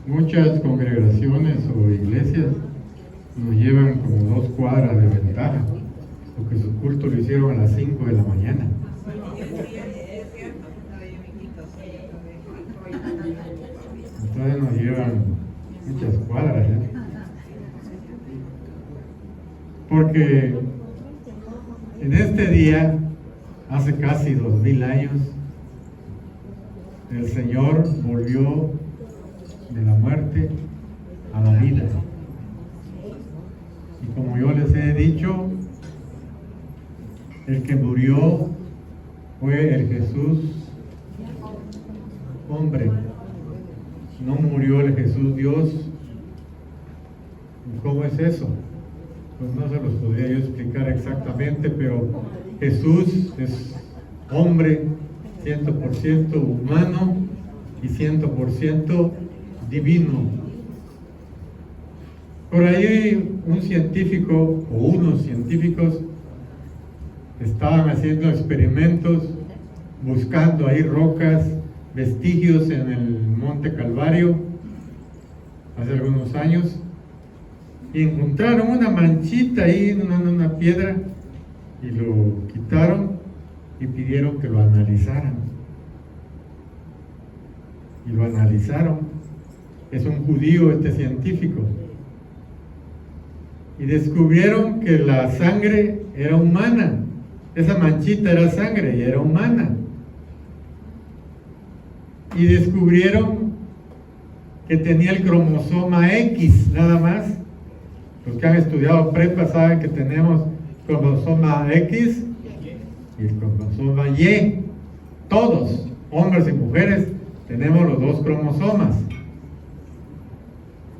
Muchas congregaciones o iglesias nos llevan como 2 cuadras de ventaja, porque su culto lo hicieron a las 5 de la mañana. Entonces nos llevan muchas cuadras, ¿eh? Porque en este día, hace casi 2000 años, el Señor volvió de la muerte a la vida. Y como yo les he dicho, el que murió fue el Jesús hombre, no murió el Jesús Dios. ¿Y cómo es eso? Pues no se los podría yo explicar exactamente, pero Jesús es hombre 100% humano y 100% divino. Por ahí un científico o unos científicos estaban haciendo experimentos buscando ahí rocas, vestigios en el Monte Calvario hace algunos años, y encontraron una manchita ahí en una piedra y lo quitaron y pidieron que lo analizaran. Y lo analizaron. Es un judío este científico. Y descubrieron que la sangre era humana. Esa manchita era sangre y era humana. Y descubrieron que tenía el cromosoma X nada más. Los que han estudiado prepa saben que tenemos cromosoma X y el cromosoma Y. Todos, hombres y mujeres, tenemos los 2 cromosomas.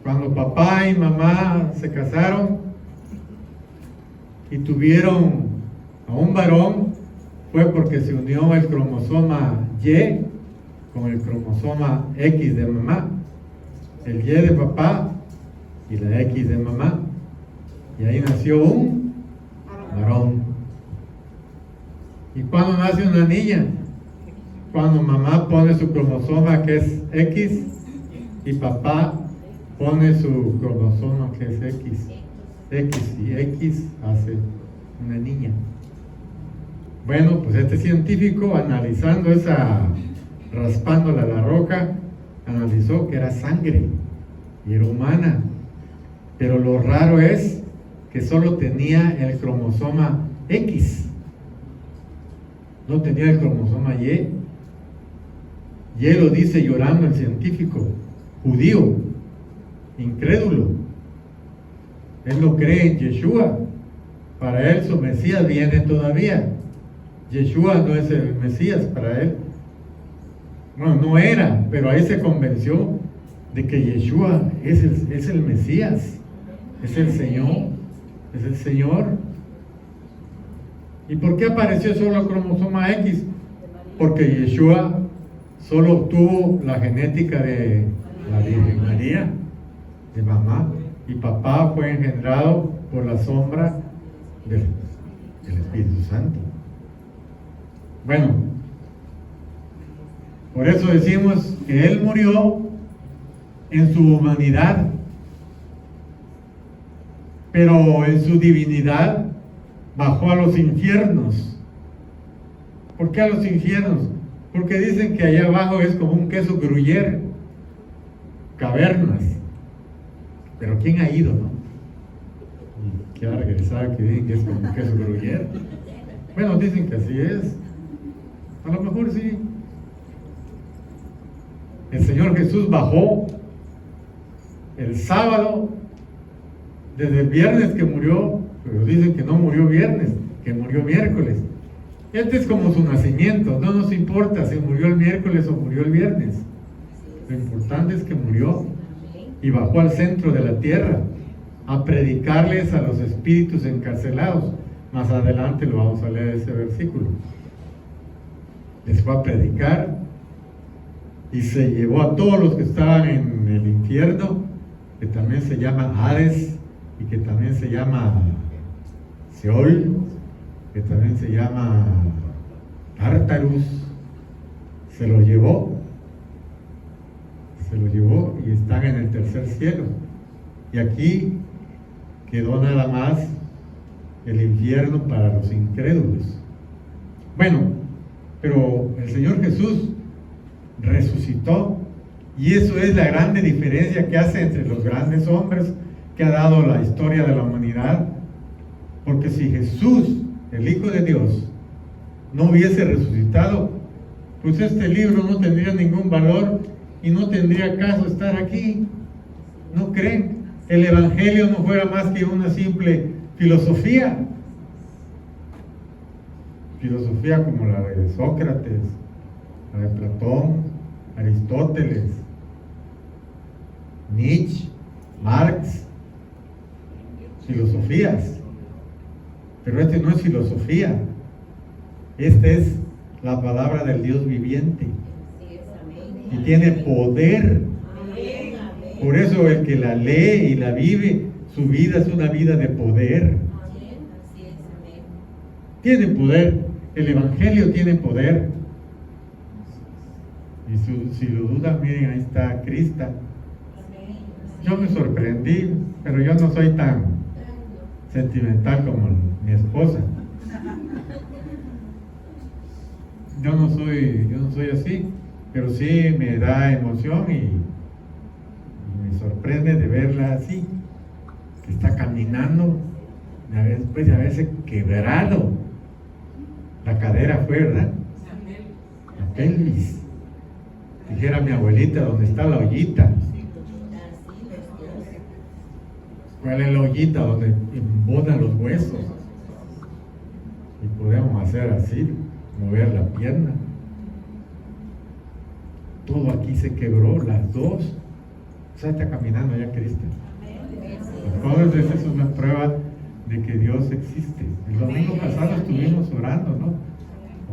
Cuando papá y mamá se casaron y tuvieron a un varón, fue porque se unió el cromosoma Y con el cromosoma X de mamá, el Y de papá y la X de mamá, y ahí nació un varón. ¿Y cuando nace una niña? Cuando mamá pone su cromosoma que es X y papá pone su cromosoma que es X y X hace una niña. Bueno, pues este científico, analizando raspándola a la roca, analizó que era sangre y era humana, pero lo raro es que solo tenía el cromosoma X, no tenía el cromosoma Y. Y lo dice llorando el científico, judío, incrédulo. Él no cree en Yeshua. Para él su Mesías viene todavía. Yeshua no es el Mesías para él. Bueno, no era, pero ahí se convenció de que Yeshua es el Mesías, es el Señor, es el Señor. ¿Y por qué apareció solo el cromosoma X? Porque Yeshua solo obtuvo la genética de la Virgen María, de mamá, y papá fue engendrado por la sombra del Espíritu Santo. Bueno, por eso decimos que Él murió en su humanidad, pero en su divinidad bajó a los infiernos. ¿Por qué a los infiernos? Porque dicen que allá abajo es como un queso gruyere, cavernas. Pero ¿quién ha ido, no? Y que ha regresado que dicen que es como un queso gruyere. Bueno, dicen que así es. A lo mejor sí. El Señor Jesús bajó el sábado, desde el viernes que murió, pero dicen que no murió viernes, que murió miércoles. Este es como su nacimiento, no nos importa si murió el miércoles o murió el viernes. Lo importante es que murió y bajó al centro de la tierra a predicarles a los espíritus encarcelados. Más adelante lo vamos a leer ese versículo. Les fue a predicar y se llevó a todos los que estaban en el infierno, que también se llama Hades y que también se llama Seol, que también se llama Tartarus. Se los llevó, se los llevó y están en el tercer cielo. Y aquí quedó nada más el infierno para los incrédulos. Bueno, pero el Señor Jesús resucitó, y eso es la grande diferencia que hace entre los grandes hombres que ha dado la historia de la humanidad. Porque si Jesús, el Hijo de Dios, no hubiese resucitado, pues este libro no tendría ningún valor y no tendría caso estar aquí. ¿No creen? El Evangelio no fuera más que una simple filosofía como la de Sócrates, la de Platón, Aristóteles, Nietzsche, Marx, filosofías. Pero este no es filosofía, esta es la palabra del Dios viviente y tiene poder. Por eso el que la lee y la vive, su vida es una vida de poder. Tiene poder, el Evangelio tiene poder. Y si lo dudan, miren, ahí está Crista. Yo me sorprendí, pero yo no soy tan sentimental como mi esposa. Yo no soy así, pero sí me da emoción y me sorprende de verla así, que está caminando después de haberse quebrado la cadera, fue, ¿verdad? La pelvis. Dijera mi abuelita, ¿dónde está la ollita? ¿Cuál es la ollita donde embonan los huesos? Y podemos hacer así, mover la pierna. Todo aquí se quebró, las dos. O sea, está caminando ya Cristo. Entonces esa es una prueba de que Dios existe. El domingo pasado estuvimos orando, ¿no?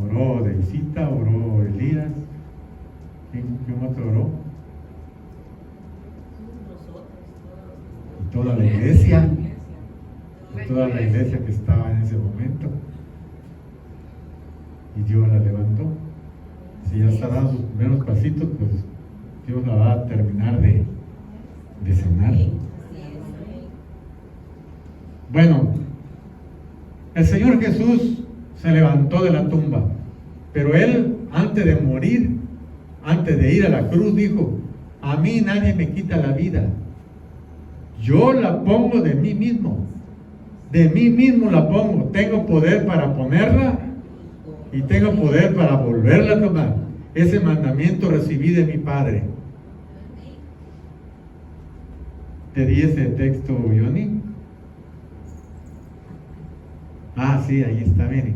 Oró Deisita, oró Elías. ¿Quién otro oró? Y toda la iglesia. Y toda la iglesia que estaba en ese momento. Y Dios la levantó. Si ya está dando sus primeros pasitos, pues Dios la va a terminar de sanar. Bueno, el Señor Jesús se levantó de la tumba, pero Él, antes de morir, antes de ir a la cruz, dijo: a mí nadie me quita la vida, yo la pongo de mí mismo la pongo, tengo poder para ponerla y tengo poder para volverla a tomar. Ese mandamiento recibí de mi Padre. ¿Te di ese texto, Johnny? Ah, sí, ahí está, miren.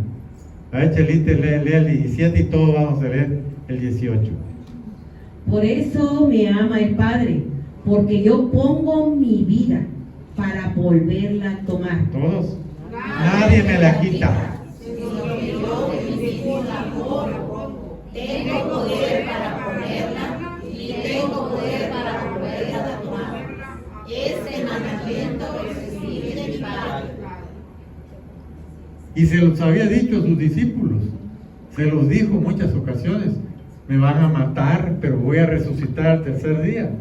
A ver, Chelite, lee el 17 y todos vamos a leer el 18. Por eso me ama el Padre, porque yo pongo mi vida para volverla a tomar. ¿Todos? Nadie me la quita. Tengo poder para ponerla y tengo poder para volverla a tomar. Este mandamiento recibí de mi Padre. Y se los había dicho a sus discípulos, se los dijo muchas ocasiones: me van a matar, pero voy a resucitar al tercer día.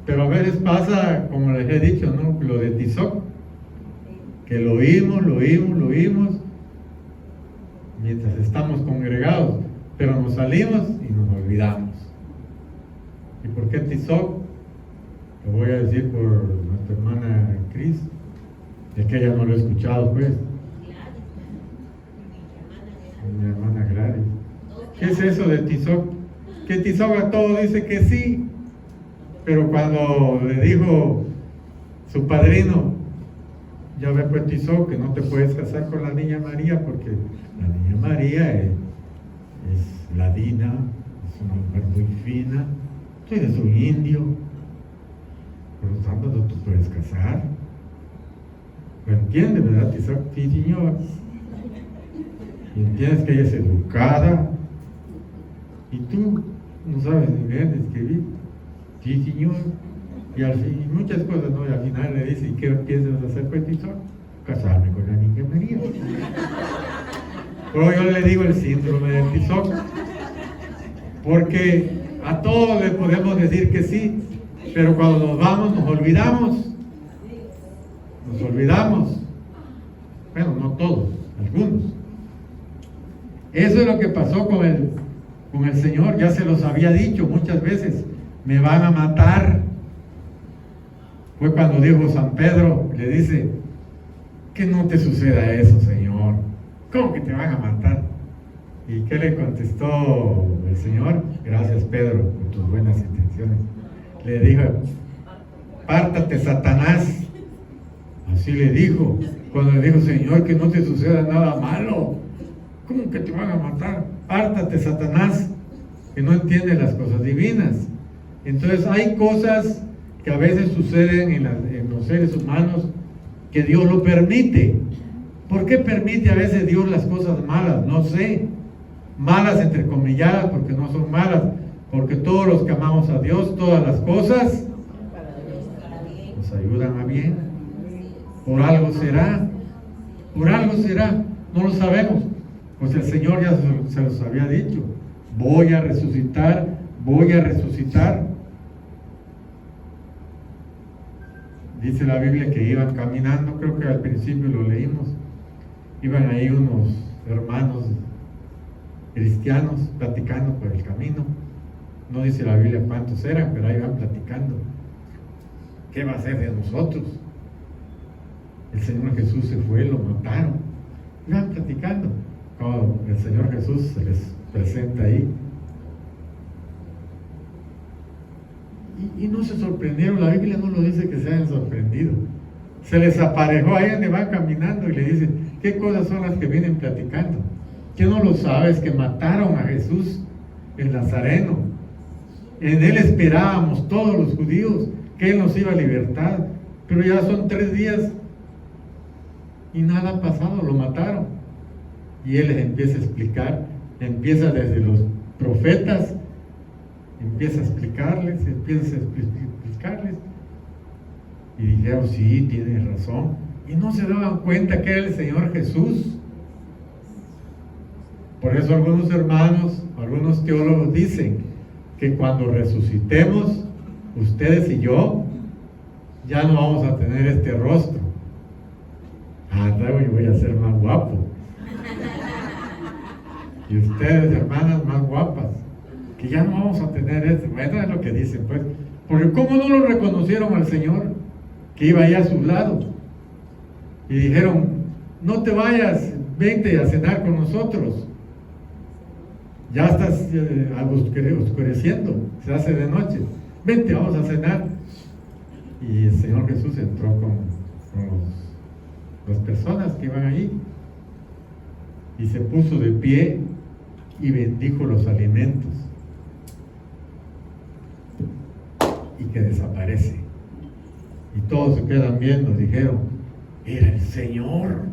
Pero a veces pasa, como les he dicho, ¿no? Lo de Tizoc, que lo oímos mientras estamos congregados, pero nos salimos y nos olvidamos. ¿Y por qué Tizoc? Lo voy a decir por nuestra hermana Cris, es que ella no lo ha escuchado, pues. Mi hermana Gladys. ¿Qué es eso de Tizoc? Que Tizoc a todo dice que sí, pero cuando le dijo su padrino: ya ve pues Tizoc, que no te puedes casar con la niña María, porque la niña María es ladina, es una mujer muy fina, tú eres un indio, por lo tanto no te puedes casar. ¿Lo entiendes, verdad, Tizoc? Sí, señor. Y entiendes que ella es educada, y tú no sabes ni leer ni escribir. Sí, señor. Y al fin, y muchas cosas, ¿no? Y al final le dice: ¿y qué piensas hacer, pues, Tizoc? Casarme con la niña María. Pero yo le digo el síndrome de Tizoc, porque A todos le podemos decir que sí, pero cuando nos vamos nos olvidamos. Nos olvidamos. Bueno, no todos, algunos. Eso es lo que pasó con el Señor. Ya se los había dicho muchas veces. Me van a matar. Fue cuando dijo San Pedro, le dice, que no te suceda eso, Señor. ¿Cómo que te van a matar? ¿Y qué le contestó el Señor? Gracias, Pedro, por tus buenas intenciones. Le dijo, pártate, Satanás. Así le dijo. Cuando le dijo, Señor, que no te suceda nada malo. ¿Cómo que te van a matar? Pártate, Satanás, que no entiende las cosas divinas. Entonces hay cosas que a veces suceden en los seres humanos que Dios lo permite. ¿Por qué permite a veces Dios las cosas malas? No sé. Malas entrecomilladas, porque no son malas, porque todos los que amamos a Dios, todas las cosas nos ayudan a bien. Por algo será, no lo sabemos. Pues el Señor ya se los había dicho, voy a resucitar. Dice la Biblia que iban caminando, creo que al principio lo leímos, iban ahí unos hermanos cristianos platicando por el camino. No dice la Biblia cuántos eran, pero ahí van platicando. ¿Qué va a hacer de nosotros? El Señor Jesús se fue, lo mataron. Iban platicando. Cuando el Señor Jesús se les presenta ahí. Y no se sorprendieron, la Biblia no lo dice que se hayan sorprendido. Se les aparejó ahí donde van caminando y le dicen, ¿qué cosas son las que vienen platicando? ¿Qué no lo sabes? Que mataron a Jesús el Nazareno. En él esperábamos todos los judíos que él nos iba a libertar, pero ya son 3 días y nada ha pasado, lo mataron. Y él les empieza a explicar, empieza desde los profetas, empieza a explicarles, y dijeron, sí, tienes razón, y no se daban cuenta que era el Señor Jesús. Por eso algunos hermanos, algunos teólogos dicen que cuando resucitemos, ustedes y yo, ya no vamos a tener este rostro. Voy a ser más guapo. Y ustedes, hermanas, más guapas, que ya no vamos a tener esto. Bueno, es lo que dicen, pues. Porque ¿cómo no lo reconocieron al Señor que iba ahí a su lado? Y dijeron, no te vayas, vente a cenar con nosotros. Ya estás oscureciendo, se hace de noche. Vente, vamos a cenar. Y el Señor Jesús entró con las personas que iban ahí y se puso de pie y bendijo los alimentos y que desaparece, y todos se quedan viendo. Dijeron, era el Señor.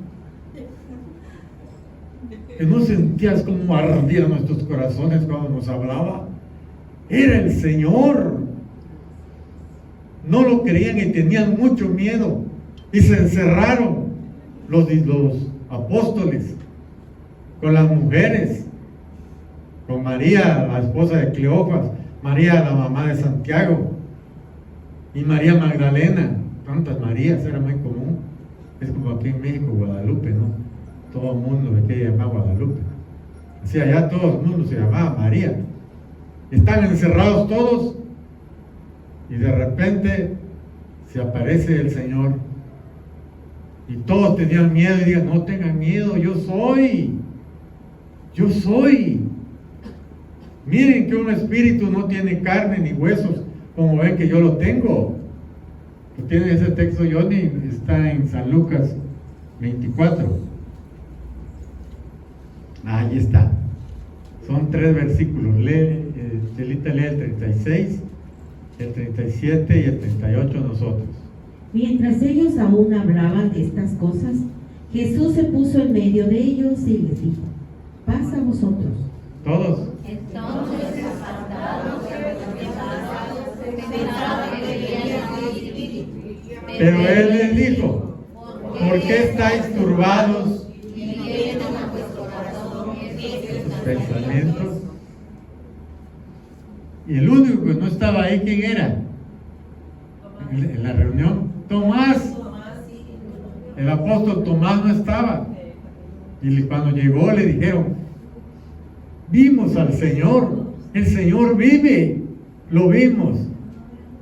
Que no sentías cómo ardían nuestros corazones cuando nos hablaba. Era el Señor. No lo creían y tenían mucho miedo y se encerraron los apóstoles con las mujeres, con María, la esposa de Cleofas, María, la mamá de Santiago, y María Magdalena. Tantas Marías, era muy común. Es como aquí en México, Guadalupe, ¿no? Todo el mundo de que llamaba Guadalupe. Así allá todo el mundo se llamaba María. Están encerrados todos y de repente se aparece el Señor y todos tenían miedo y digan, no tengan miedo, yo soy. Miren que un espíritu no tiene carne ni huesos, como ven que yo lo tengo. Pues tiene ese texto, Johnny, está en San Lucas 24. Ahí está. Son 3 versículos. Chelita lee el 36, el 37 y el 38 nosotros. Mientras ellos aún hablaban de estas cosas, Jesús se puso en medio de ellos y les dijo, paz a vosotros. Todos. Entonces, apartados, pensaban que veían el espíritu. Pero él les dijo, ¿por qué estáis turbados Vuestros pensamientos? Y el único que no estaba ahí, ¿quién era? En la reunión, Tomás. El apóstol Tomás no estaba. Y cuando llegó le dijeron, vimos al Señor, el Señor vive, lo vimos.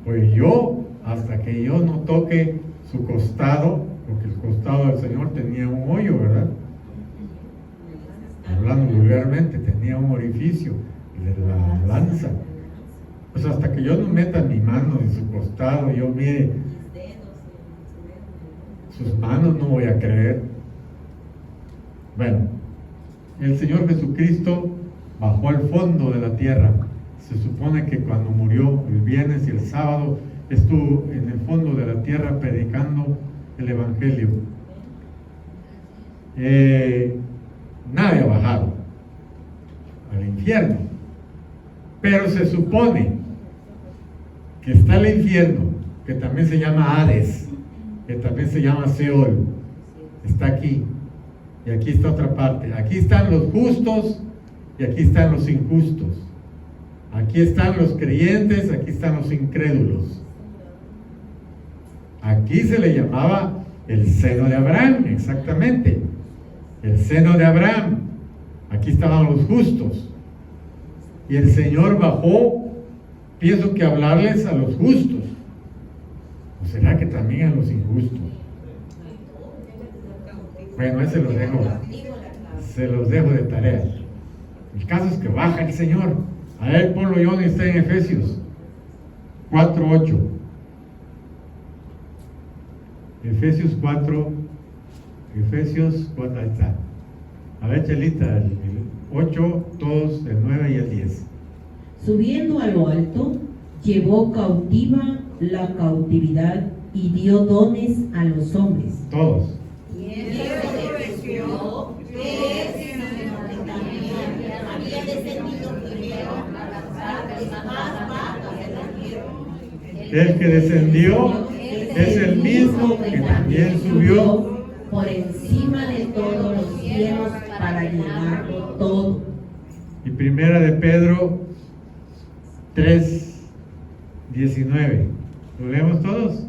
Pues yo, hasta que yo no toque su costado, porque el costado del Señor tenía un hoyo, ¿verdad? Hablando vulgarmente, tenía un orificio de la lanza. Pues hasta que yo no meta mi mano en su costado, yo mire sus manos, no voy a creer. Bueno, el Señor Jesucristo bajó al fondo de la tierra. Se supone que cuando murió el viernes y el sábado estuvo en el fondo de la tierra predicando el Evangelio. Nadie ha bajado al infierno, pero se supone que está el infierno, que también se llama Hades, que también se llama Seol, está aquí, y aquí está otra parte. Aquí están los justos y aquí están los injustos. Aquí están los creyentes, aquí están los incrédulos. Aquí se le llamaba el seno de Abraham, exactamente. El seno de Abraham. Aquí estaban los justos. Y el Señor bajó, pienso que hablarles a los justos. ¿O será que también a los injustos? Bueno, ese se los dejo de tarea. El caso es que baja el Señor. A ver, ponlo yo donde está en Efesios 4:8. Efesios 4, ahí está. A ver, Chelita, el 8, todos, el 9 y el 10. Subiendo a lo alto, llevó cautiva la cautividad y dio dones a los hombres. Todos. Y eso descubrió que había descendido primero a las partes más bajas de la tierra. El que descendió es el mismo que también subió por encima de todos los cielos para llenarlo todo. Y primera de Pedro 3:19. ¿Lo leemos todos?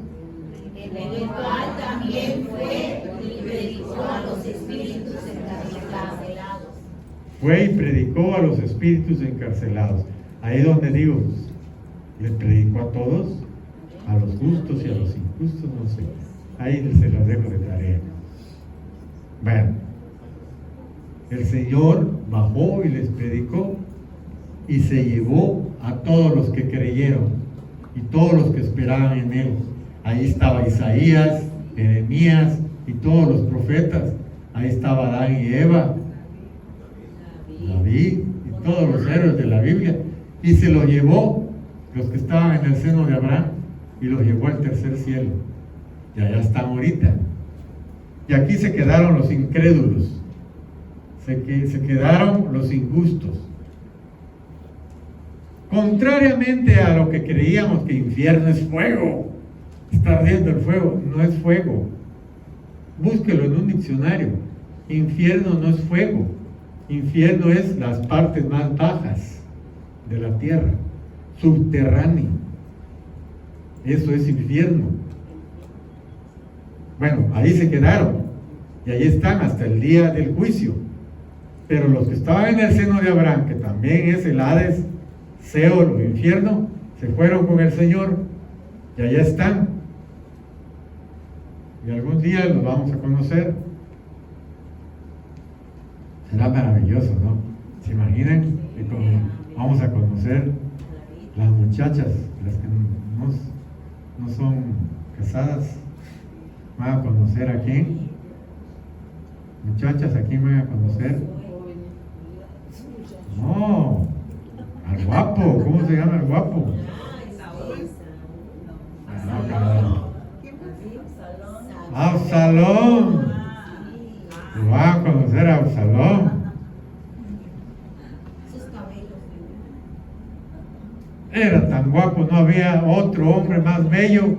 El cual también fue y predicó a los espíritus encarcelados. Fue y predicó a los espíritus encarcelados. Ahí donde digo, le predicó a todos, a los justos y a los injustos, no sé. Ahí se los dejo de tarea. Bueno, el Señor bajó y les predicó y se llevó a todos los que creyeron y todos los que esperaban en Él. Ahí estaba Isaías, Jeremías y todos los profetas. Ahí estaba Adán y Eva, David y todos los héroes de la Biblia. Y se los llevó, los que estaban en el seno de Abraham, y los llevó al tercer cielo. Y allá están ahorita. Y aquí se quedaron los incrédulos. Se quedaron los injustos. Contrariamente a lo que creíamos que infierno es fuego, está ardiendo el fuego, no es fuego. Búsquelo en un diccionario. Infierno no es fuego. Infierno es las partes más bajas de la tierra, subterráneo. Eso es infierno. Bueno, ahí se quedaron y ahí están hasta el día del juicio. Pero los que estaban en el seno de Abraham, que también es el Hades, Seol o infierno, se fueron con el Señor y allá están. Y algún día los vamos a conocer. Será maravilloso, ¿no? ¿Se imaginan que vamos a conocer las muchachas, las que no son casadas? ¿Van a conocer a quién? Muchachas, ¿a quién van a conocer? No, al guapo. ¿Cómo se llama el guapo? Absalón. Van a conocer a Absalón. Era tan guapo, no había otro hombre más bello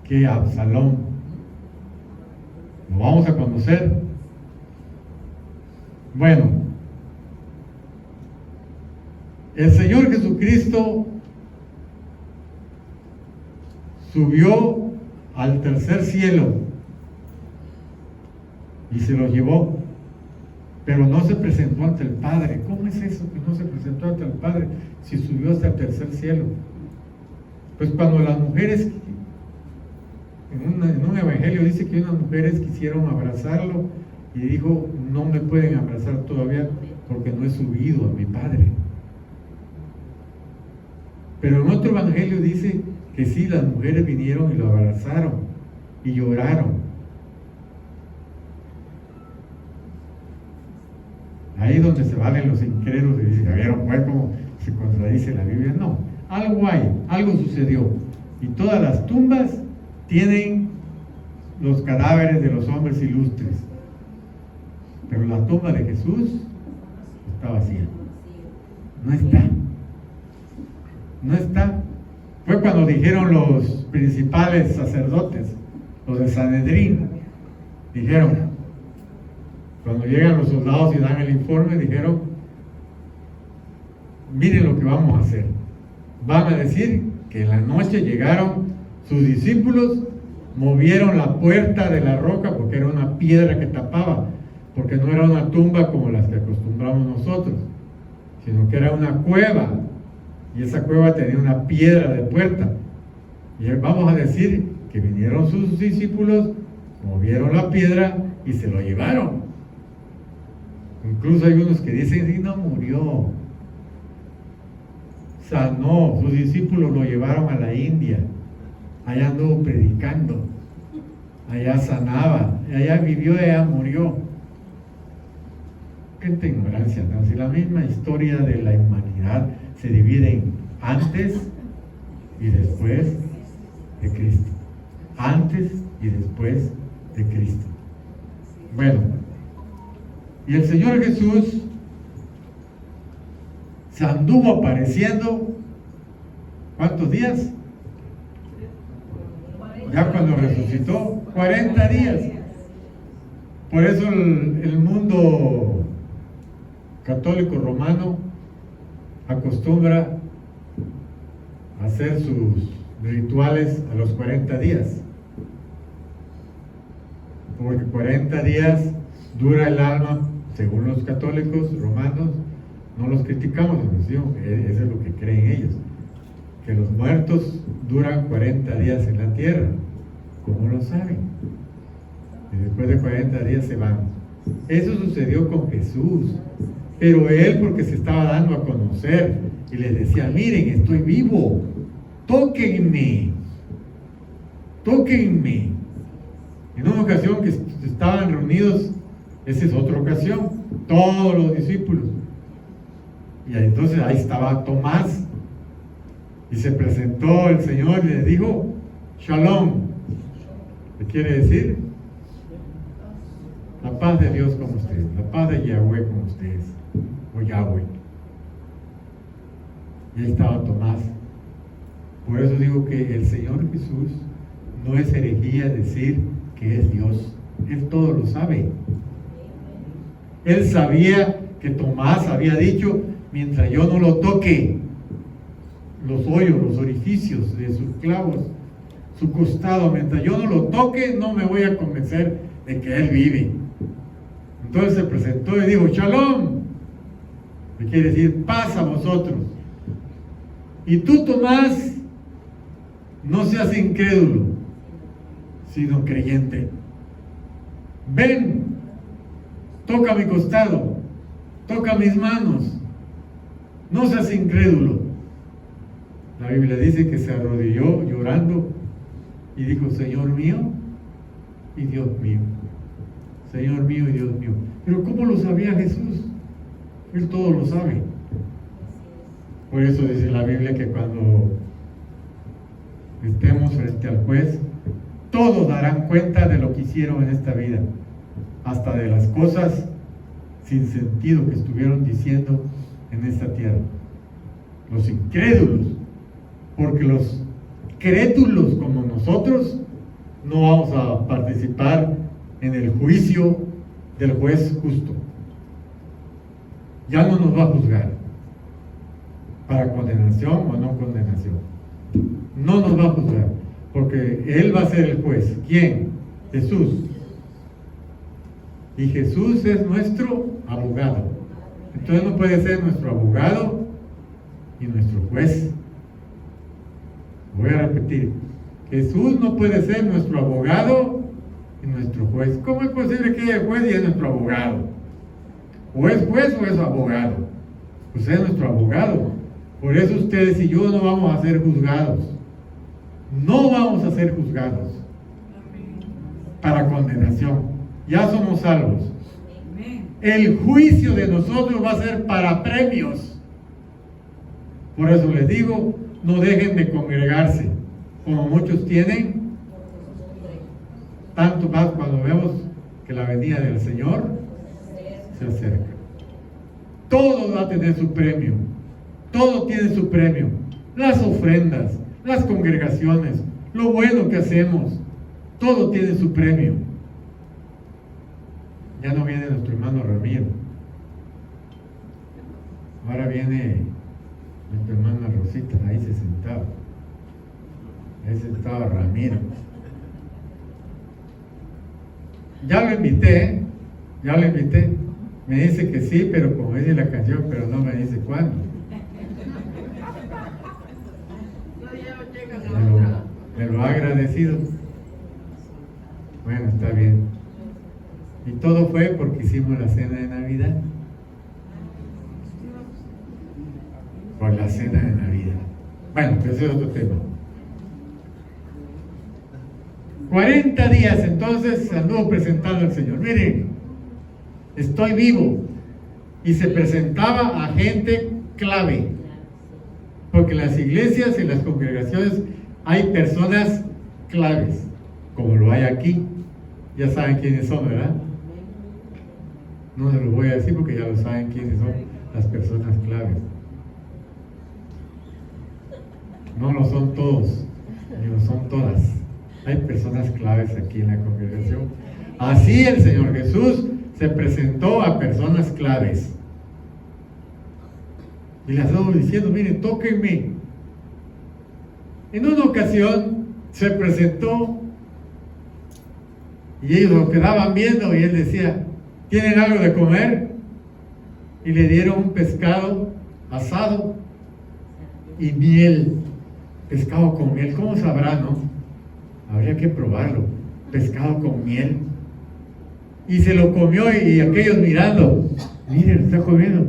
que Absalón. Lo vamos a conocer. Bueno, El Señor Jesucristo subió al tercer cielo y se lo llevó, pero no se presentó ante el Padre. ¿Cómo es eso que no se presentó ante el Padre si subió hasta el tercer cielo? Pues cuando las mujeres, en un evangelio dice que unas mujeres quisieron abrazarlo y dijo, no me pueden abrazar todavía porque no he subido a mi Padre. Pero en otro evangelio dice que sí, las mujeres vinieron y lo abrazaron y lloraron. Ahí es donde se valen los incrédulos y dicen, ¿ya vieron pues cómo se contradice la Biblia? No, algo hay, algo sucedió. Y todas las tumbas tienen los cadáveres de los hombres ilustres. Pero la tumba de Jesús está vacía. No está. No está. Fue cuando dijeron los principales sacerdotes, los de Sanedrín, dijeron, cuando llegan los soldados y dan el informe, dijeron, miren lo que vamos a hacer. Van a decir que en la noche llegaron sus discípulos, movieron la puerta de la roca porque era una piedra que tapaba, porque no era una tumba como las que acostumbramos nosotros, sino que era una cueva, y esa cueva tenía una piedra de puerta. Y vamos a decir que vinieron sus discípulos, movieron la piedra y se lo llevaron. Incluso hay unos que dicen, sí, no murió, sanó, sus discípulos lo llevaron a la India, allá anduvo predicando, allá sanaba, allá vivió, allá murió. Qué ignorancia, ¿no? Si la misma historia de la humanidad se divide en antes y después de Cristo, antes y después de Cristo. Bueno, y el Señor Jesús se anduvo apareciendo, ¿cuántos días? Ya cuando resucitó, 40 días. Por eso el mundo católico romano acostumbra a hacer sus rituales a los 40 días. Porque 40 días dura el alma, según los católicos romanos. No los criticamos, eso es lo que creen ellos, que los muertos duran 40 días en la tierra. ¿Cómo lo saben? Y después de 40 días se van. Eso sucedió con Jesús, pero él, porque se estaba dando a conocer y les decía, miren, estoy vivo, tóquenme, tóquenme. En una ocasión que estaban reunidos, esa es otra ocasión, todos los discípulos. Y entonces ahí estaba Tomás, y se presentó el Señor y le dijo, Shalom. ¿Qué quiere decir? La paz de Dios con ustedes, la paz de Yahweh con ustedes, o Yahweh. Y ahí estaba Tomás. Por eso digo que el Señor Jesús no es herejía decir que es Dios. Él todo lo sabe. Él sabía que Tomás había dicho, mientras yo no lo toque, los hoyos, los orificios de sus clavos, su costado, mientras yo no lo toque, no me voy a convencer de que Él vive. Entonces se presentó y dijo, Shalom, que quiere decir paz a vosotros. Y tú, Tomás, no seas incrédulo, sino creyente. Ven, toca mi costado, toca mis manos, no seas incrédulo. La Biblia dice que se arrodilló llorando y dijo, Señor mío y Dios mío. Señor mío y Dios mío. Pero ¿cómo lo sabía Jesús? Él todo lo sabe. Por eso dice la Biblia que cuando estemos frente al juez, todos darán cuenta de lo que hicieron en esta vida, hasta de las cosas sin sentido que estuvieron diciendo en esta tierra. Los incrédulos, porque los crédulos como nosotros no vamos a participar en el juicio del juez justo. Ya no nos va a juzgar. para condenación o no condenación. No nos va a juzgar, porque Él va a ser el juez. ¿Quién? Jesús. Y Jesús es nuestro abogado. Entonces no puede ser nuestro abogado y nuestro juez. Voy a repetir. Jesús no puede ser nuestro abogado y nuestro juez. ¿Cómo es posible que haya juez y es nuestro abogado? O es juez o es abogado. Pues es nuestro abogado. Por eso ustedes y yo no vamos a ser juzgados. No vamos a ser juzgados para condenación. Ya somos salvos. El juicio de nosotros va a ser para premios. Por eso les digo, no dejen de congregarse, como muchos tienen, tanto más cuando vemos que la venida del Señor se acerca. Todo va a tener su premio. Todo tiene su premio. Las ofrendas, las congregaciones, lo bueno que hacemos, todo tiene su premio. Ya no viene nuestro hermano Ramiro. Ahora viene nuestra hermana Rosita. Ahí se sentaba. Ahí sentaba Ramiro. Ya lo invité. Me dice que sí, pero como dice la canción, pero no me dice cuándo. Me lo ha agradecido. Bueno, está bien. Y todo fue porque hicimos la cena de Navidad. Por la cena de Navidad. Bueno, ese es otro tema. 40 días entonces anduvo presentando al Señor. Miren, estoy vivo. Y se presentaba a gente clave. Porque en las iglesias y en las congregaciones hay personas claves, como lo hay aquí. Ya saben quiénes son, ¿verdad? No se los voy a decir porque ya lo saben quiénes son las personas claves. No lo son todos, ni lo son todas. Hay personas claves aquí en la congregación. Así el Señor Jesús se presentó a personas claves. Y les estamos diciendo, miren, tóquenme. En una ocasión se presentó y ellos lo quedaban viendo y él decía, ¿tienen algo de comer? Y le dieron un pescado asado y miel. Pescado con miel, ¿cómo sabrá, no? Habría que probarlo. Pescado con miel. Y se lo comió y aquellos mirando, miren, está comiendo.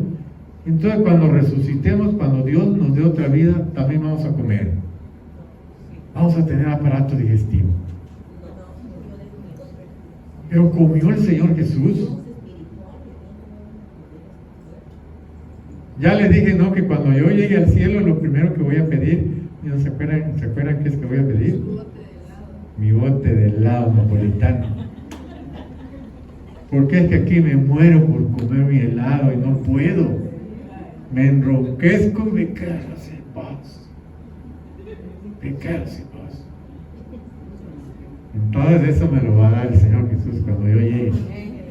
Entonces cuando resucitemos, cuando Dios nos dé otra vida, también vamos a comer. Vamos a tener aparato digestivo. Pero comió el Señor Jesús. Ya les dije, no, que cuando yo llegue al cielo, lo primero que voy a pedir, ¿no se acuerdan qué es que voy a pedir? Mi bote de helado napolitano. Porque es que aquí me muero por comer mi helado y no puedo. Me enronquezco y me quedo sin paz. Me quedo sin paz. Entonces eso me lo va a dar el Señor Jesús cuando yo llegue.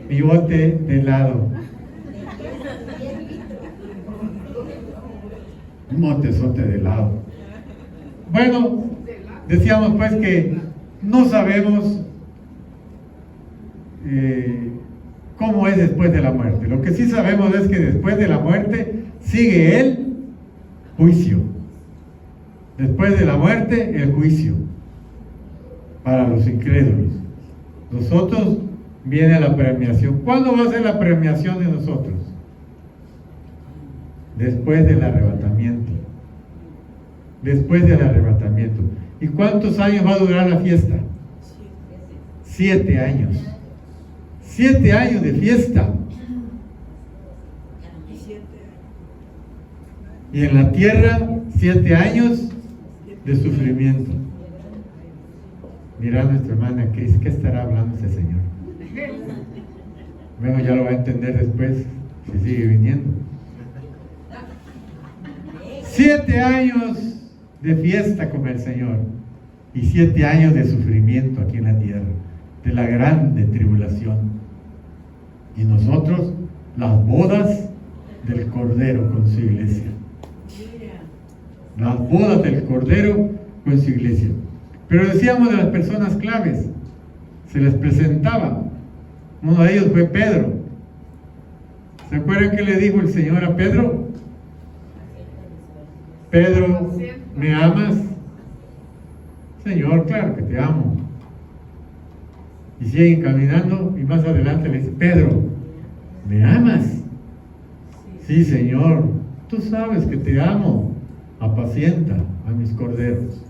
Mi bote de helado. Un botezote de helado. Bueno, decíamos pues que no sabemos cómo es después de la muerte. Lo que sí sabemos es que después de la muerte sigue el juicio. Después de la muerte, el juicio para los incrédulos. Nosotros viene la premiación. ¿Cuándo va a ser la premiación de nosotros? Después del arrebatamiento. Después del arrebatamiento. ¿Y cuántos años va a durar la fiesta? 7 años. 7 años de fiesta. Y en la tierra, 7 años de sufrimiento. Mira a nuestra hermana Cris, ¿qué estará hablando ese señor? Bueno, ya lo va a entender después, si sigue viniendo. 7 años de fiesta con el Señor y 7 años de sufrimiento aquí en la tierra, de la grande tribulación. Y nosotros, las bodas del Cordero con su iglesia. las bodas del Cordero con su iglesia. Pero decíamos de las personas claves, se les presentaba. Uno de ellos fue Pedro. ¿Se acuerdan qué le dijo el Señor a Pedro? Pedro, ¿me amas? Señor, claro que te amo. Y siguen caminando y más adelante le dice, Pedro, ¿me amas? Sí, Señor, tú sabes que te amo. Apacienta a mis corderos.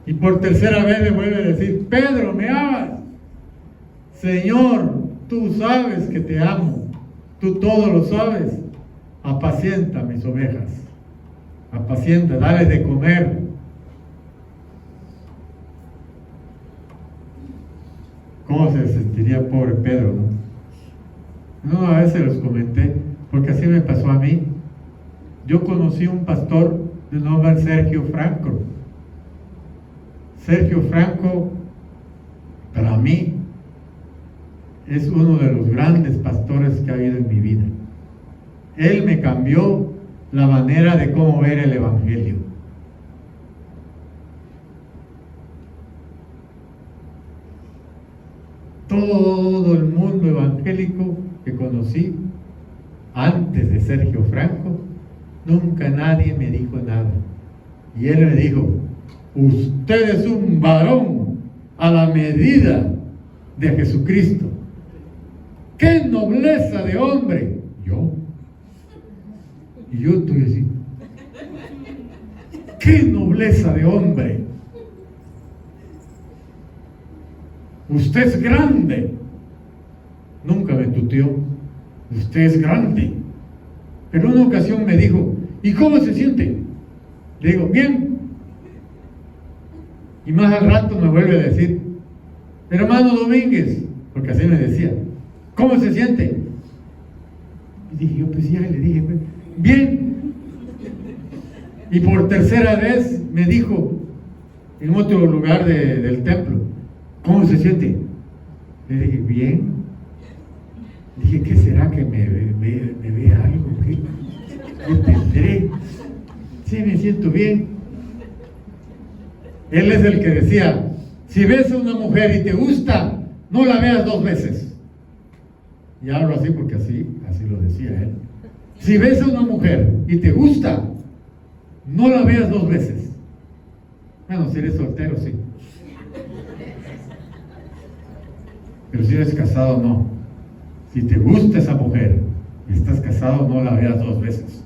Y por tercera vez le vuelve a decir, Pedro, ¿me amas? Señor, tú sabes que te amo. Tú todo lo sabes. Apacienta mis ovejas. Apacienta, dale de comer. ¿Cómo se sentiría pobre Pedro, no? No, a veces los comenté, porque así me pasó a mí. Yo conocí un pastor de nombre Sergio Franco. Sergio Franco, para mí, es uno de los grandes pastores que ha habido en mi vida. Él me cambió la manera de cómo ver el Evangelio. Todo el mundo evangélico que conocí antes de Sergio Franco, nunca nadie me dijo nada. Y él me dijo, usted es un varón a la medida de Jesucristo. ¡Qué nobleza de hombre! Yo. Y yo estoy así. ¡Qué nobleza de hombre! Usted es grande. Nunca me tuteó. Usted es grande. Pero en una ocasión me dijo, ¿y cómo se siente? Le digo, bien. Y más al rato me vuelve a decir, hermano Domínguez, porque así me decía, ¿cómo se siente? Y dije, yo pues ya le dije, bien. Y por tercera vez me dijo, en otro lugar del templo, ¿cómo se siente? Le dije, bien. Dije, ¿qué será que me ve algo? ¿Qué tendré? Sí, me siento bien. Él es el que decía, si ves a una mujer y te gusta, no la veas dos veces. Y hablo así porque así lo decía él. Si ves a una mujer y te gusta, no la veas dos veces. Bueno, si eres soltero, sí. Pero si eres casado, no. Si te gusta esa mujer y estás casado, no la veas dos veces.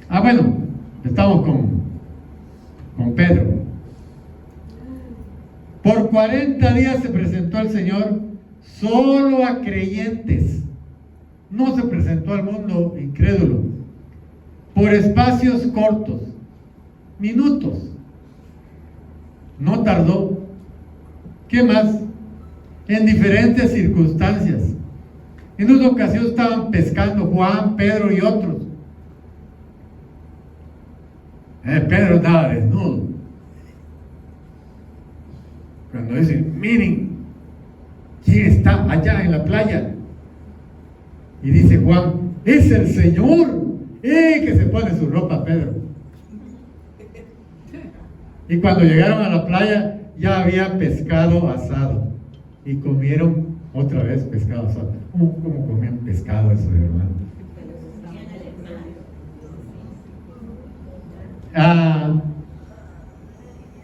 Bueno, estamos con Pedro. Por 40 días se presentó al Señor solo a creyentes. No se presentó al mundo incrédulo. Por espacios cortos, minutos. No tardó. ¿Qué más? En diferentes circunstancias. En una ocasión estaban pescando Juan, Pedro y otros. Pedro estaba desnudo. Cuando dicen, miren, ¿quién está allá en la playa? Y dice Juan, es el Señor. Que se pone su ropa Pedro. Y cuando llegaron a la playa, ya había pescado asado. Y comieron otra vez pescado asado. ¿Cómo comían pescado eso, hermano?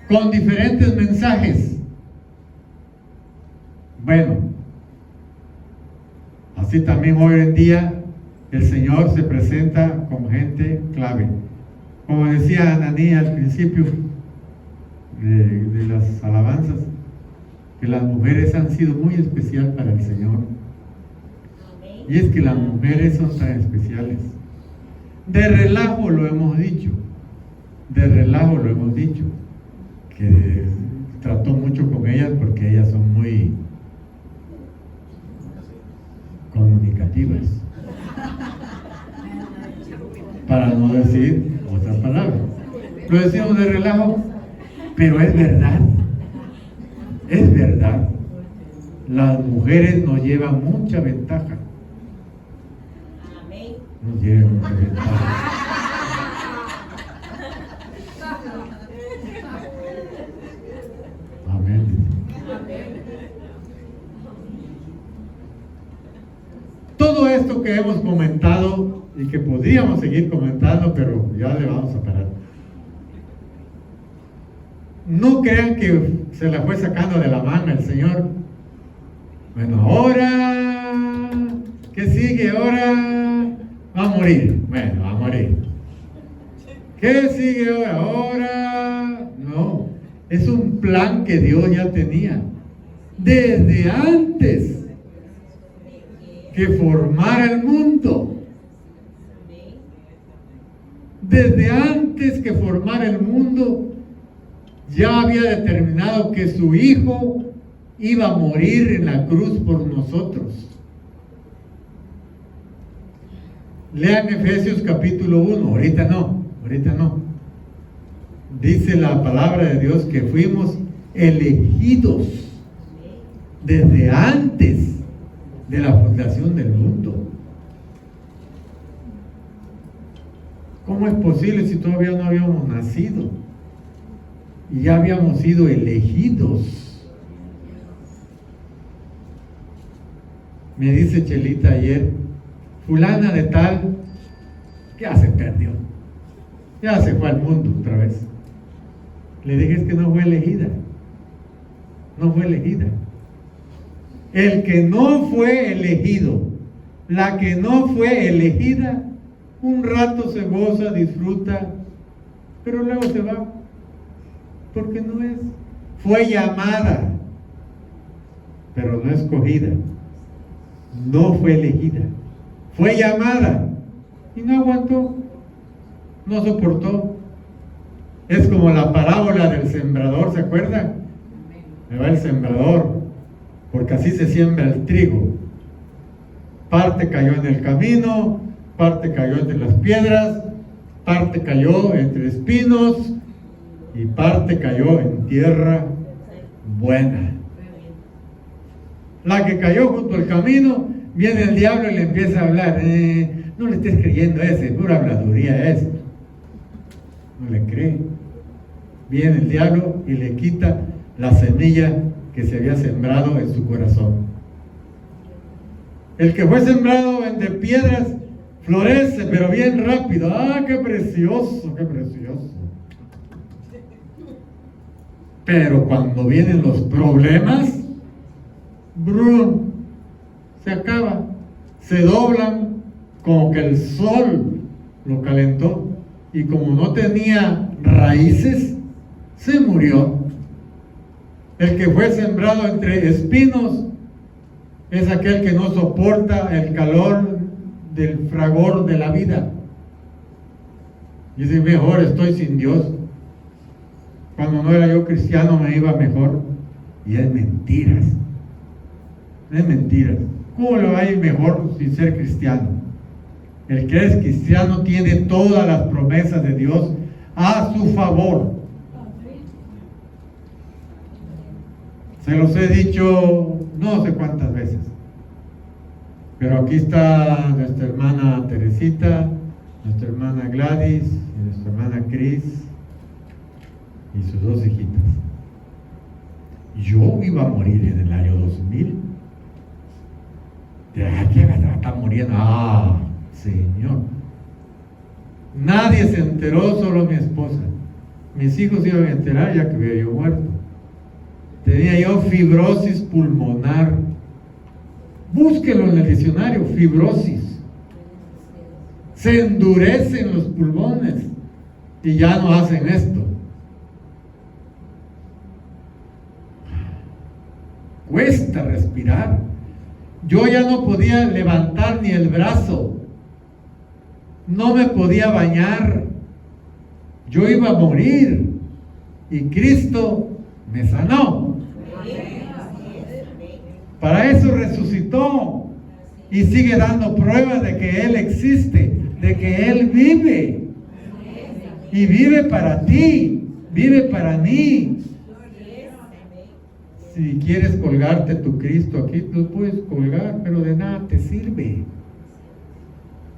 Con diferentes mensajes. Bueno, así también hoy en día el Señor se presenta con gente clave. Como decía Ananí al principio de las alabanzas, que las mujeres han sido muy especial para el Señor. Y es que las mujeres son tan especiales. De relajo lo hemos dicho. De relajo lo hemos dicho. Que trató mucho con ellas porque ellas son muy comunicativas. Para no decir otra palabra. Lo decimos de relajo, pero es verdad. Es verdad. Las mujeres nos llevan mucha ventaja. No llegan a reventar. Amén. Todo esto que hemos comentado y que podríamos seguir comentando, pero ya le vamos a parar. No crean que se la fue sacando de la mano el Señor. Bueno, ahora, ¿qué sigue? Ahora va a morir. Bueno, va a morir. ¿Qué sigue ahora? Ahora, no. Es un plan que Dios ya tenía. Desde antes que formara el mundo. Desde antes que formara el mundo, ya había determinado que su Hijo iba a morir en la cruz por nosotros. Lean Efesios capítulo 1, ahorita no. Dice la palabra de Dios que fuimos elegidos desde antes de la fundación del mundo. ¿Cómo es posible si todavía no habíamos nacido? Y ya habíamos sido elegidos. Me dice Chelita ayer, fulana de tal, ya se perdió. Ya se fue al mundo otra vez. Le dije, es que no fue elegida. No fue elegida. El que no fue elegido, la que no fue elegida, un rato se goza, disfruta, pero luego se va. Porque no es. Fue llamada, pero no escogida. No fue elegida. Fue llamada y no aguantó. No soportó. Es como la parábola del sembrador, ¿se acuerdan? Me va el sembrador, porque así se siembra el trigo. Parte cayó en el camino, parte cayó entre las piedras, parte cayó entre espinos y parte cayó en tierra buena. La que cayó junto al camino, viene el diablo y le empieza a hablar. No le estés creyendo a ese, pura habladuría es. No le cree. Viene el diablo y le quita la semilla que se había sembrado en su corazón. El que fue sembrado entre piedras florece, pero bien rápido. ¡Ah, qué precioso, qué precioso! Pero cuando vienen los problemas, ¡brum!, se acaba. Se doblan como que el sol lo calentó. Y como no tenía raíces, se murió. El que fue sembrado entre espinos es aquel que no soporta el calor del fragor de la vida. Y dice, mejor estoy sin Dios. Cuando no era yo cristiano me iba mejor. Y es mentiras. Es mentiras. ¿Cómo le va a ir mejor sin ser cristiano? El que es cristiano tiene todas las promesas de Dios a su favor. Se los he dicho no sé cuántas veces. Pero aquí está nuestra hermana Teresita, nuestra hermana Gladys y nuestra hermana Cris y sus dos hijitas. Yo iba a morir en el año 2000. ¿Qué va a estar muriendo? ¡Ah, Señor! Nadie se enteró, solo mi esposa. Mis hijos iban a enterar ya que había yo muerto. Tenía yo fibrosis pulmonar. Búsquelo en el diccionario, fibrosis. Se endurecen los pulmones y ya no hacen esto. Cuesta respirar. Yo ya no podía levantar ni el brazo. No me podía bañar. Yo iba a morir. Y Cristo me sanó. Para eso resucitó. Y sigue dando pruebas de que Él existe, de que Él vive. Y vive para ti, vive para mí. Si quieres colgarte tu Cristo aquí, lo puedes colgar, pero de nada te sirve.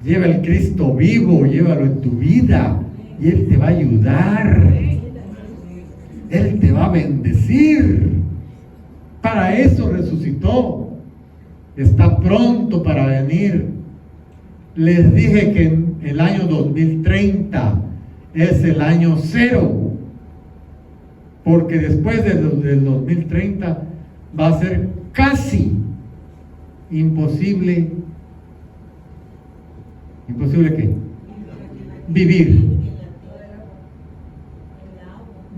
Lleva el Cristo vivo, llévalo en tu vida y Él te va a ayudar. Él te va a bendecir. Para eso resucitó. Está pronto para venir. Les dije que en el año 2030 es el año cero, porque después del 2030 va a ser casi imposible. ¿Imposible qué? Vivir.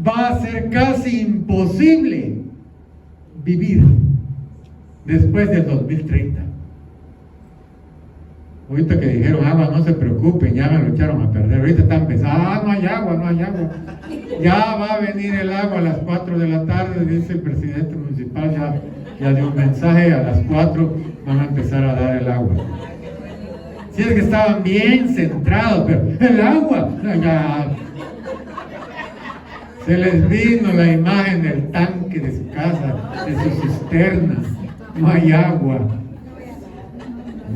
Va a ser casi imposible vivir después del 2030. Ahorita que dijeron agua, no se preocupen, ya me lo echaron a perder. Ahorita están pensando, no hay agua, no hay agua. Ya va a venir el agua a las 4 de la tarde, dice el presidente municipal, ya dio un mensaje, a las 4 van a empezar a dar el agua. Si es que estaban bien centrados, pero el agua, ya. Se les vino la imagen del tanque de su casa, de su cisterna. No hay agua.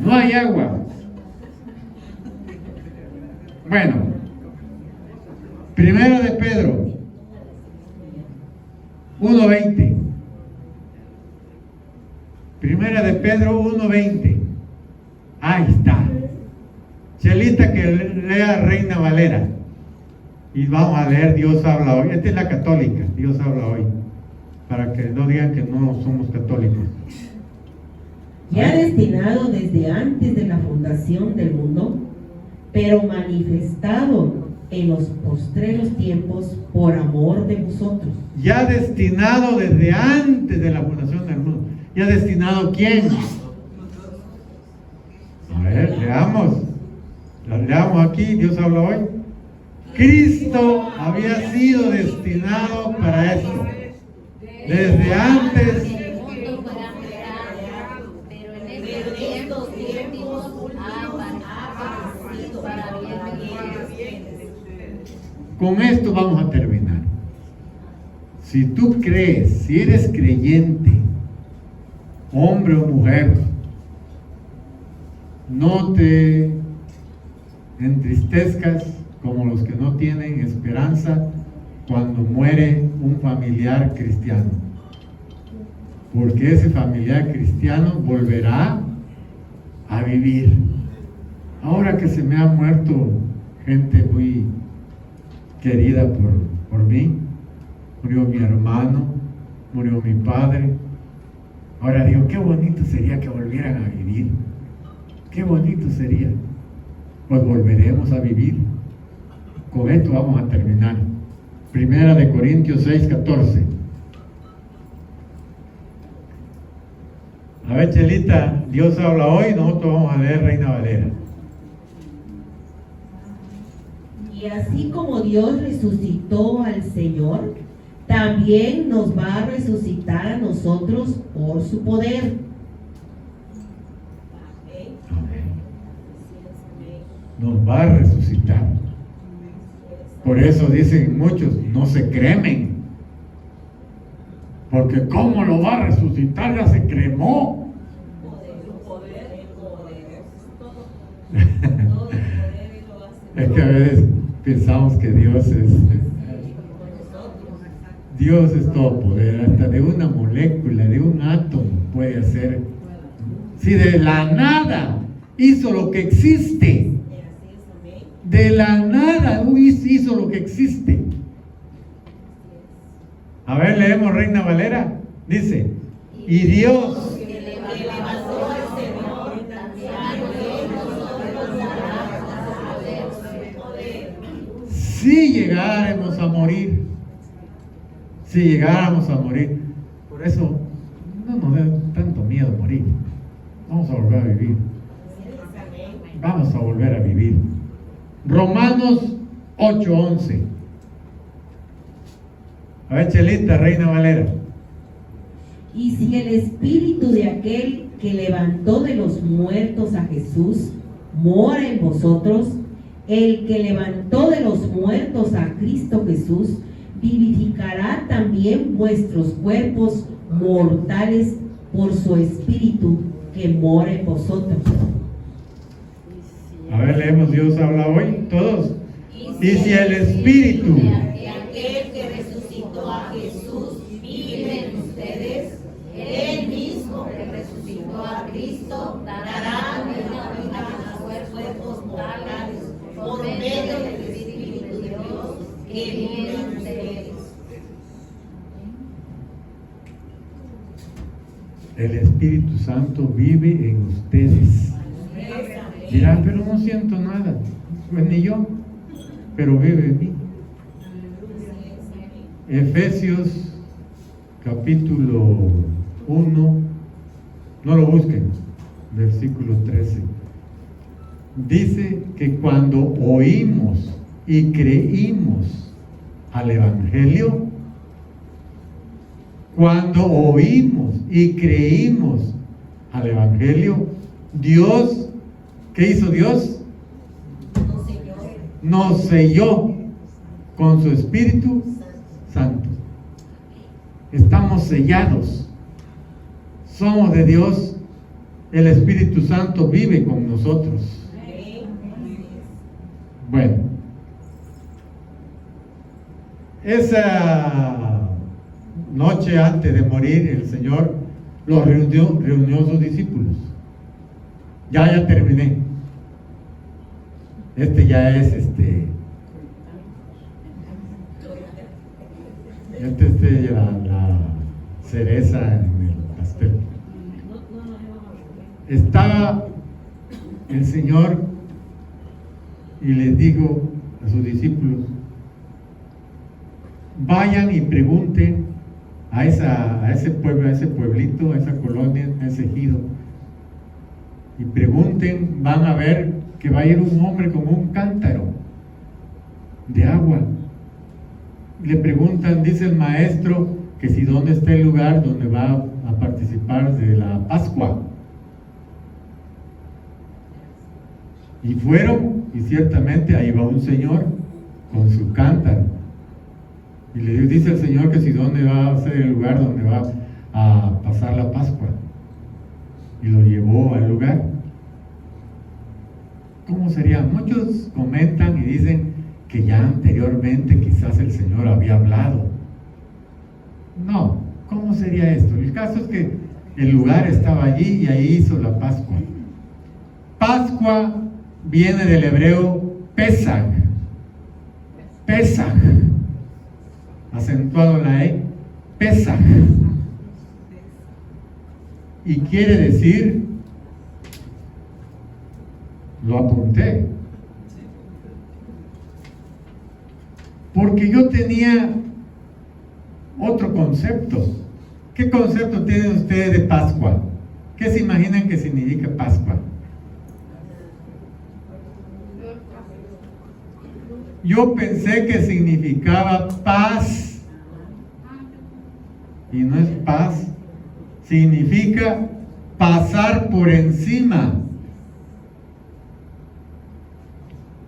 No hay agua. Bueno, Primera de Pedro 1:20. Primera de Pedro 1:20. Ahí está. Chelita, que lea Reina Valera. Y vamos a leer Dios habla hoy. Esta es la católica, Dios habla hoy. Para que no digan que no somos católicos. Ya destinado desde antes de la fundación del mundo, pero manifestado en los postreros tiempos por amor de vosotros. Ya destinado desde antes de la fundación del mundo. ¿Ya destinado quién? A ver, leamos. La leamos aquí, Dios habla hoy. Cristo había sido destinado para esto. Desde antes. Pero en estos tiempos ha aparecido para bien. Con esto vamos a terminar. Si tú crees, si eres creyente, hombre o mujer, no te entristezcas como los que no tienen esperanza cuando muere un familiar cristiano, porque ese familiar cristiano volverá a vivir. Ahora que se me ha muerto gente muy querida por mí, murió mi hermano, murió mi padre, ahora digo, qué bonito sería que volvieran a vivir, qué bonito sería. Pues volveremos a vivir. Con esto vamos a terminar. Primera de Corintios 6:14. A ver, Chelita, Dios habla hoy, nosotros vamos a leer Reina Valera. Y así como Dios resucitó al Señor, también nos va a resucitar a nosotros por su poder. Nos va a resucitar. Por eso dicen muchos, no se cremen, porque ¿cómo lo va a resucitar? Ya se cremó. Es que a veces pensamos que Dios es todo poder, hasta de una molécula, de un átomo puede hacer. Si de la nada hizo lo que existe, de la nada hizo lo que existe. A ver, leemos Reina Valera. Dice, y Dios Que le levantó al Señor, también nosotros dará poder. si llegáramos a morir, si llegáramos a morir, por eso no nos da tanto miedo morir. Vamos a volver a vivir. Vamos a volver a vivir. Romanos 8:11. A ver, Chelita, Reina Valera. Y si el espíritu de aquel que levantó de los muertos a Jesús mora en vosotros, el que levantó de los muertos a Cristo Jesús vivificará también vuestros cuerpos mortales por su espíritu que mora en vosotros. A ver, leemos, Dios habla hoy, todos. Y si el Espíritu de aquel que resucitó a Jesús vive en ustedes, él mismo que resucitó a Cristo dará nueva vida a los cuerpos mortales por medio del Espíritu de Dios que vive en ustedes. el Espíritu Santo vive en ustedes. Dirán, pero no siento nada. Pues ni yo, pero vive en mí. Efesios capítulo 1, no lo busquen, versículo 13. Dice que cuando oímos y creímos al Evangelio, cuando oímos y creímos al Evangelio, Dios, ¿qué hizo Dios? Nos selló con su Espíritu Santo. Estamos sellados, somos de Dios, el Espíritu Santo vive con nosotros. Bueno, esa noche antes de morir, el Señor los reunió a sus discípulos. Ya terminé. Ya es la cereza en el pastel. Estaba el Señor y les dijo a sus discípulos: vayan y pregunten a ese pueblo, a ese pueblito, a esa colonia, a ese ejido, y pregunten, van a ver que va a ir un hombre con un cántaro de agua. Le preguntan, dice el maestro, que si dónde está el lugar donde va a participar de la Pascua. Y fueron, y ciertamente ahí va un señor con su cántaro. Y le dice el Señor que si dónde va a ser el lugar donde va a pasar la Pascua. Y lo llevó al lugar. ¿Cómo sería? Muchos comentan y dicen que ya anteriormente quizás el Señor había hablado. No, ¿cómo sería esto? El caso es que el lugar estaba allí y ahí hizo la Pascua. Pascua viene del hebreo Pesach. Pesach, acentuado en la E, Pesach. Y quiere decir, lo apunté, porque yo tenía otro concepto. ¿Qué concepto tienen ustedes de Pascua? ¿Qué se imaginan que significa Pascua? Yo pensé que significaba paz, y no es paz, significa pasar por encima,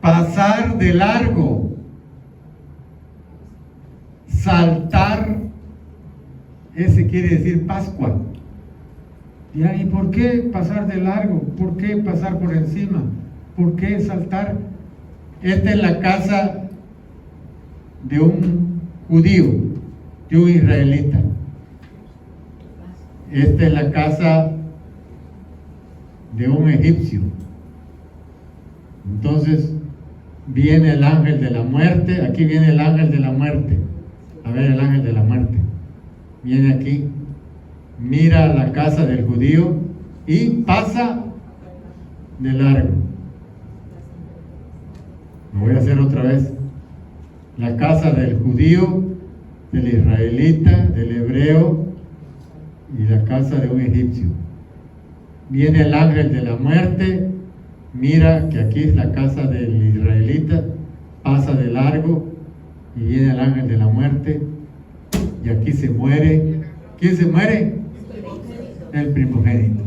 pasar de largo, saltar. Ese quiere decir Pascua. ¿Y por qué pasar de largo? ¿Por qué pasar por encima? ¿Por qué saltar? Esta es la casa de un judío, de un israelita. Esta es la casa de un egipcio. Entonces viene el ángel de la muerte. Aquí viene el ángel de la muerte. A ver, el ángel de la muerte viene aquí, mira la casa del judío y pasa de largo. Lo voy a hacer otra vez. La casa del judío, del israelita, del hebreo y la casa de un egipcio. Viene el ángel de la muerte, mira que aquí es la casa del israelita, pasa de largo y viene el ángel de la muerte y aquí se muere. ¿Quién se muere? El primogénito.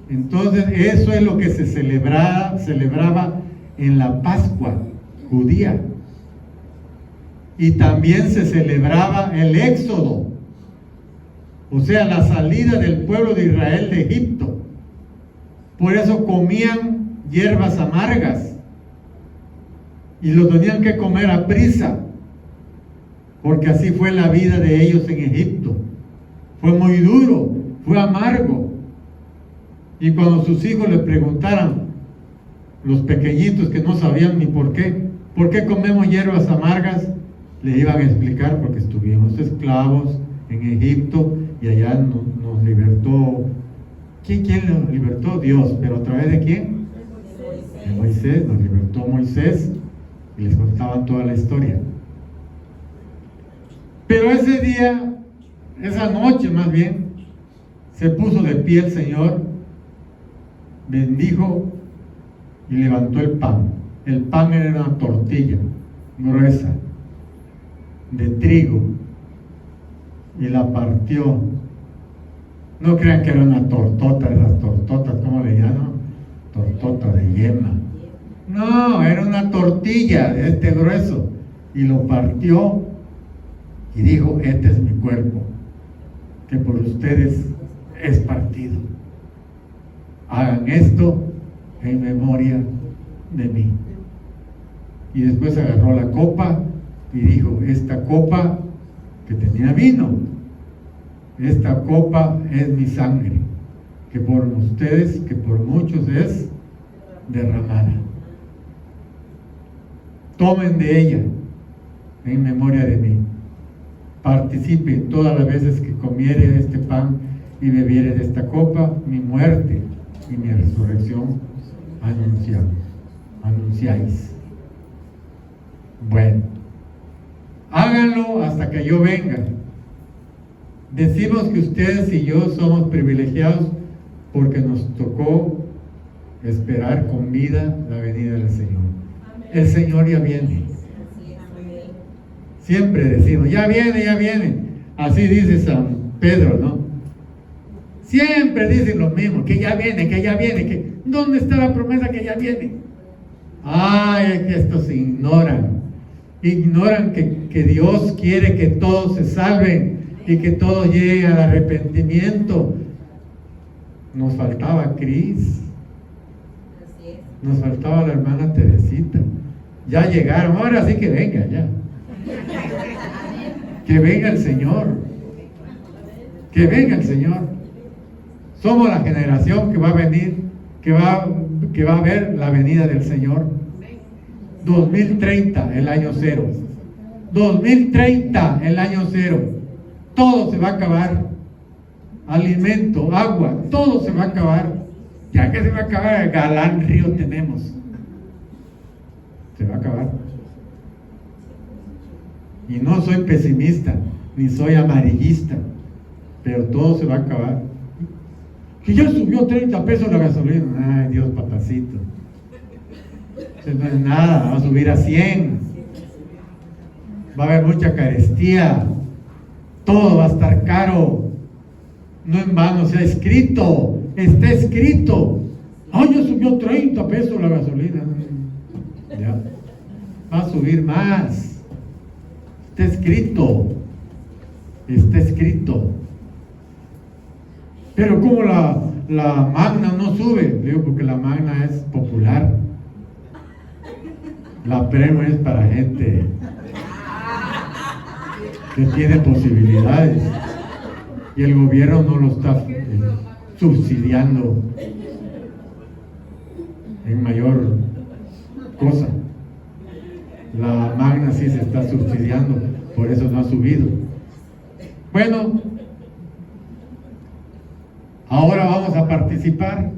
Entonces eso es lo que se celebraba en la Pascua judía. Y también se celebraba el éxodo, o sea, la salida del pueblo de Israel de Egipto. Por eso comían hierbas amargas y lo tenían que comer a prisa, porque así fue la vida de ellos en Egipto. Fue muy duro, fue amargo. Y cuando sus hijos le preguntaran, los pequeñitos que no sabían ni por qué comemos hierbas amargas, les iban a explicar porque estuvimos esclavos en Egipto y allá nos libertó. ¿Quién nos libertó? Dios. ¿Pero a través de quién? De Moisés. Nos libertó Moisés y les contaban toda la historia. Pero ese día, esa noche más bien, se puso de pie el Señor, bendijo y levantó el pan. El pan era una tortilla gruesa de trigo y la partió. No crean que era una tortota, esas tortotas, ¿cómo le llaman? Tortota de yema. No, era una tortilla de este grueso y lo partió y dijo: este es mi cuerpo, que por ustedes es partido. Hagan esto en memoria de mí. Y después agarró la copa y dijo: esta copa que tenía vino, esta copa es mi sangre, que por ustedes, que por muchos es derramada. Tomen de ella en memoria de mí. Participen todas las veces que comiere de este pan y bebiere de esta copa, mi muerte y mi resurrección anunciáis. Bueno, háganlo hasta que yo venga. Decimos que ustedes y yo somos privilegiados porque nos tocó esperar con vida la venida del Señor. El Señor ya viene. Siempre decimos: ya viene, ya viene. Así dice San Pedro, ¿no? Siempre dicen lo mismo, que ya viene, que ¿dónde está la promesa que ya viene? Ay, es que estos ignoran que Dios quiere que todos se salven y que todos lleguen al arrepentimiento. Nos faltaba Cris, nos faltaba la hermana Teresita. Ya llegaron, ahora sí que venga ya. Que venga el Señor, que venga el Señor. Somos la generación que va a venir, que va a ver la venida del Señor. 2030, el año cero. 2030, el año cero. Todo se va a acabar. Alimento, agua, todo se va a acabar. Ya que se va a acabar, el galán río tenemos. Se va a acabar. Y no soy pesimista, ni soy amarillista, pero todo se va a acabar. Que ya subió 30 pesos la gasolina. Ay, Dios, papacito. Eso no es nada, va a subir a 100. Va a haber mucha carestía. Todo va a estar caro. No en vano se ha escrito. Está escrito. Ay, ya subió 30 pesos la gasolina. Ya. Va a subir más. Está escrito. Está escrito. Pero como la magna no sube, le digo, porque la magna es popular. La premio es para gente que tiene posibilidades y el gobierno no lo está subsidiando en mayor cosa. La magna sí se está subsidiando, por eso no ha subido. Bueno, ahora vamos a participar.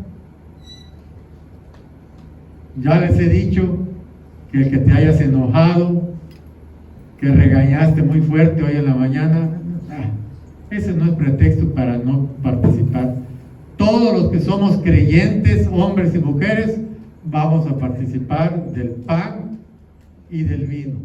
Ya les he dicho que el que te hayas enojado, que regañaste muy fuerte hoy en la mañana, ese no es pretexto para no participar. Todos los que somos creyentes, hombres y mujeres, vamos a participar del pan y del vino.